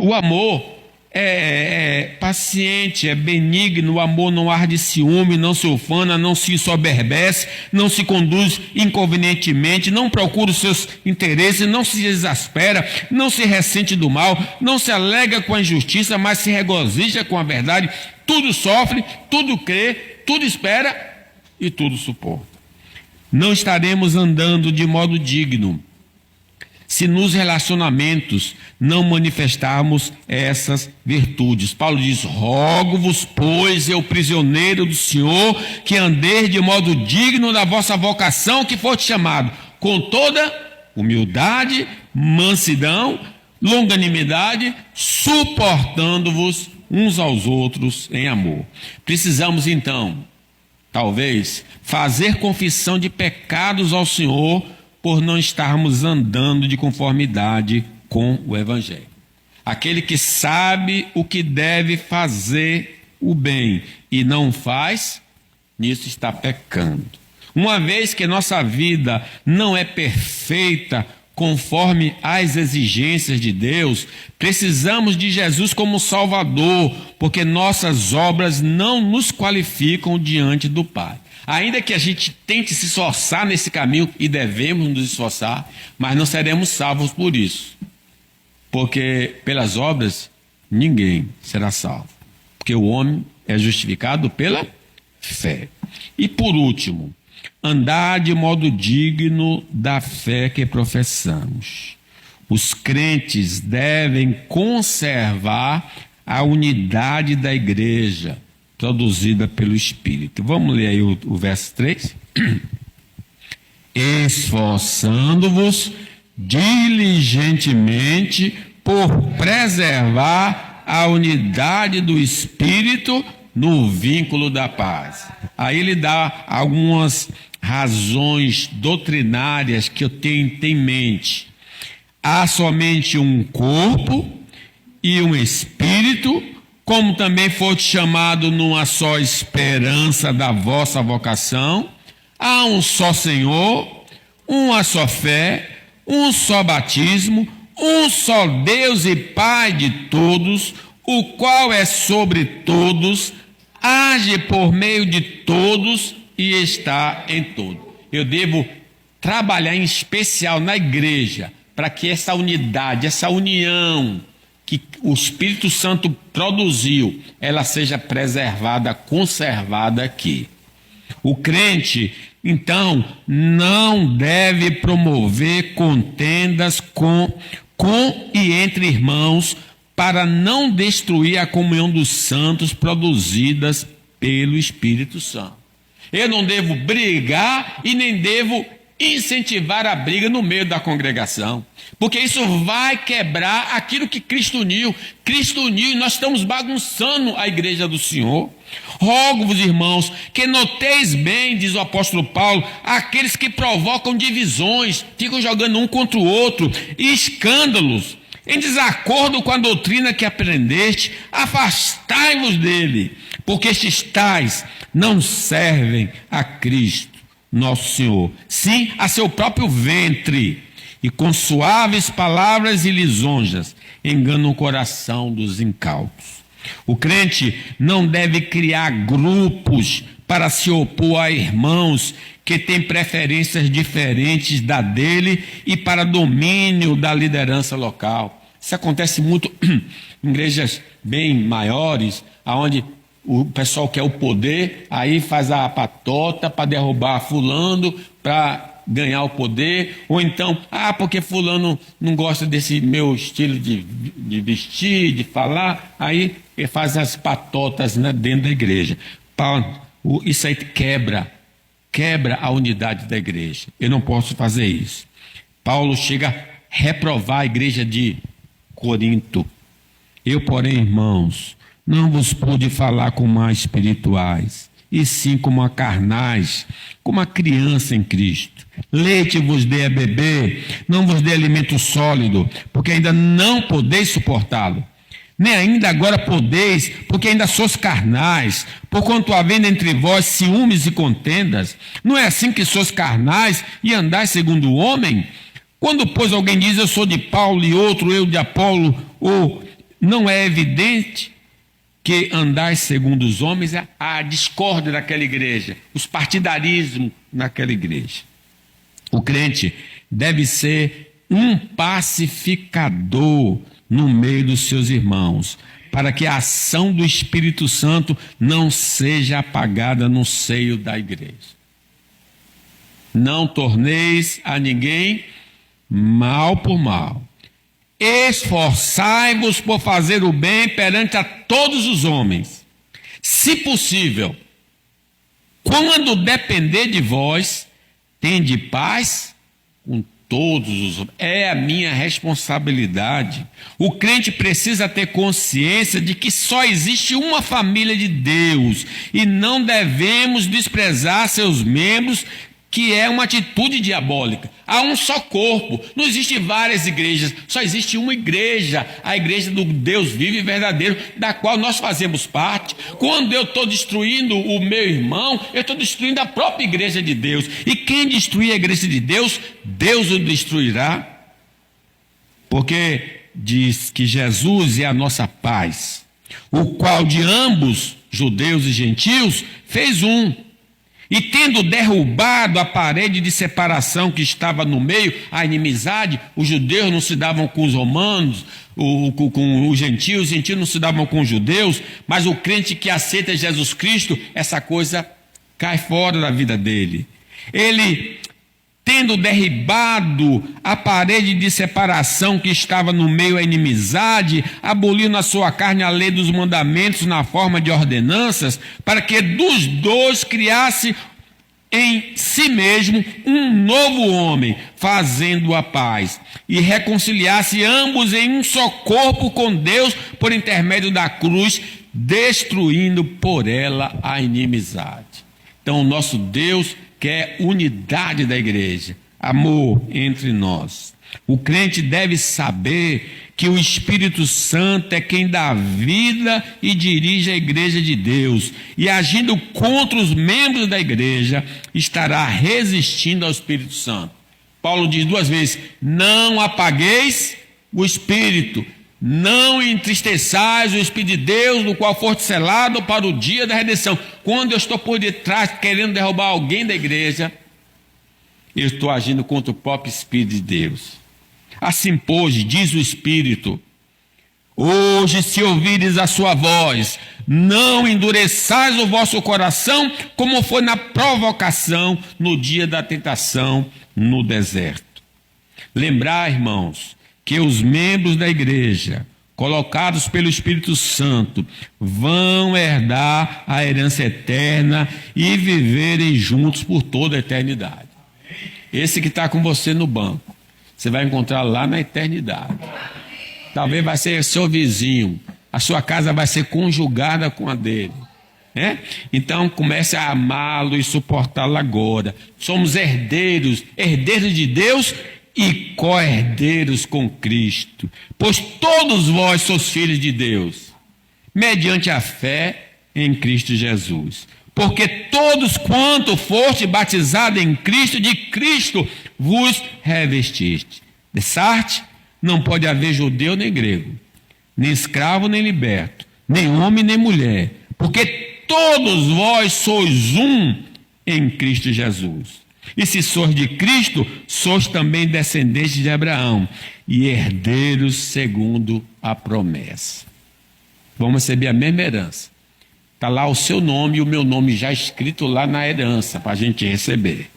O amor é paciente, é benigno, o amor não arde ciúme, não se ufana, não se soberbece, não se conduz inconvenientemente, não procura os seus interesses, não se exaspera, não se ressente do mal, não se alega com a injustiça, mas se regozija com a verdade, tudo sofre, tudo crê, tudo espera e tudo suporta. Não estaremos andando de modo digno se nos relacionamentos não manifestarmos essas virtudes. Paulo diz: rogo-vos, pois, eu prisioneiro do Senhor, que andeis de modo digno da vossa vocação que foste chamado, com toda humildade, mansidão, longanimidade, suportando-vos uns aos outros em amor. Precisamos então, talvez, fazer confissão de pecados ao Senhor por não estarmos andando de conformidade com o Evangelho. Aquele que sabe o que deve fazer o bem e não faz, nisso está pecando. Uma vez que nossa vida não é perfeita conforme as exigências de Deus, precisamos de Jesus como Salvador, porque nossas obras não nos qualificam diante do Pai. Ainda que a gente tente se esforçar nesse caminho, e devemos nos esforçar, mas não seremos salvos por isso. Porque pelas obras ninguém será salvo. Porque o homem é justificado pela fé. E por último, andar de modo digno da fé que professamos. Os crentes devem conservar a unidade da igreja, produzida pelo Espírito. Vamos ler aí o verso 3. Esforçando-vos diligentemente por preservar a unidade do Espírito no vínculo da paz. Aí ele dá algumas razões doutrinárias que eu tenho em mente. Há somente um corpo e um Espírito, como também foste chamado numa só esperança da vossa vocação. Há um só Senhor, uma só fé, um só batismo, um só Deus e Pai de todos, o qual é sobre todos, age por meio de todos e está em todos. Eu devo trabalhar em especial na igreja para que essa unidade, essa união que o Espírito Santo produziu, ela seja preservada, conservada aqui. O crente, então, não deve promover contendas com e entre irmãos, para não destruir a comunhão dos santos produzidas pelo Espírito Santo. Eu não devo brigar e nem devo incentivar a briga no meio da congregação, porque isso vai quebrar aquilo que Cristo uniu. Cristo uniu e nós estamos bagunçando a igreja do Senhor. Rogo-vos, irmãos, que noteis bem, diz o apóstolo Paulo, aqueles que provocam divisões, ficam jogando um contra o outro, e escândalos, em desacordo com a doutrina que aprendeste, afastai-vos dele, porque estes tais não servem a Cristo nosso Senhor, sim a seu próprio ventre, e com suaves palavras e lisonjas enganam o coração dos incautos. O crente não deve criar grupos para se opor a irmãos que têm preferências diferentes da dele e para domínio da liderança local. Isso acontece muito em igrejas bem maiores, onde o pessoal quer o poder, aí faz a patota para derrubar fulano, para ganhar o poder, ou então, porque fulano não gosta desse meu estilo de vestir, de falar, aí faz as patotas, né, dentro da igreja. Isso aí quebra a unidade da igreja. Eu não posso fazer isso. Paulo chega a reprovar a igreja de Corinto. Eu, porém, irmãos, não vos pude falar como a espirituais, e sim como a carnais, como a criança em Cristo. Leite vos dê a beber, não vos dê alimento sólido, porque ainda não podeis suportá-lo. Nem ainda agora podeis, porque ainda sois carnais, porquanto havendo entre vós ciúmes e contendas. Não é assim que sois carnais e andais segundo o homem? Quando, pois, alguém diz, eu sou de Paulo, e outro, eu de Apolo, ou não é evidente que andais segundo os homens, a discórdia daquela igreja, os partidarismos naquela igreja. O crente deve ser um pacificador no meio dos seus irmãos, para que a ação do Espírito Santo não seja apagada no seio da igreja. Não torneis a ninguém mal por mal. Esforçai-vos por fazer o bem perante a todos os homens. Se possível, quando depender de vós, tende paz com todos os homens. É a minha responsabilidade. O crente precisa ter consciência de que só existe uma família de Deus e não devemos desprezar seus membros, que é uma atitude diabólica. Há um só corpo, não existe várias igrejas, só existe uma igreja, a igreja do Deus vivo e verdadeiro, da qual nós fazemos parte. Quando eu estou destruindo o meu irmão, eu estou destruindo a própria igreja de Deus. E quem destruir a igreja de Deus, Deus o destruirá. Porque diz que Jesus é a nossa paz, o qual de ambos, judeus e gentios, fez um. E tendo derrubado a parede de separação que estava no meio, a inimizade, os judeus não se davam com os romanos, com os gentios não se davam com os judeus, mas o crente que aceita Jesus Cristo, essa coisa cai fora da vida dele. Ele, tendo derribado a parede de separação que estava no meio, a inimizade, aboliu na sua carne a lei dos mandamentos na forma de ordenanças, para que dos dois criasse em si mesmo um novo homem, fazendo a paz, e reconciliasse ambos em um só corpo com Deus por intermédio da cruz, destruindo por ela a inimizade. Então o nosso Deus quer unidade da igreja, amor entre nós. O crente deve saber que o Espírito Santo é quem dá vida e dirige a igreja de Deus, e agindo contra os membros da igreja, estará resistindo ao Espírito Santo. Paulo diz 2 vezes: não apagueis o Espírito, não entristeçais o Espírito de Deus, no qual foste selado para o dia da redenção. Quando eu estou por detrás querendo derrubar alguém da igreja, eu estou agindo contra o próprio Espírito de Deus. Assim, pois, diz o Espírito: hoje, se ouvires a sua voz, não endureçais o vosso coração, como foi na provocação no dia da tentação no deserto. Lembrai, irmãos, que os membros da igreja, colocados pelo Espírito Santo, vão herdar a herança eterna e viverem juntos por toda a eternidade. Esse que está com você no banco, você vai encontrar lá na eternidade. Talvez vai ser seu vizinho, a sua casa vai ser conjugada com a dele. Então comece a amá-lo e suportá-lo agora. Somos herdeiros de Deus e co-herdeiros com Cristo, pois todos vós sois filhos de Deus, mediante a fé em Cristo Jesus. Porque todos quanto foste batizados em Cristo, de Cristo vos revestiste. Dessarte, não pode haver judeu nem grego, nem escravo nem liberto, nem homem nem mulher, porque todos vós sois um em Cristo Jesus. E se sois de Cristo, sois também descendentes de Abraão e herdeiros segundo a promessa. Vamos receber a mesma herança. Está lá o seu nome e o meu nome já escrito lá na herança para a gente receber.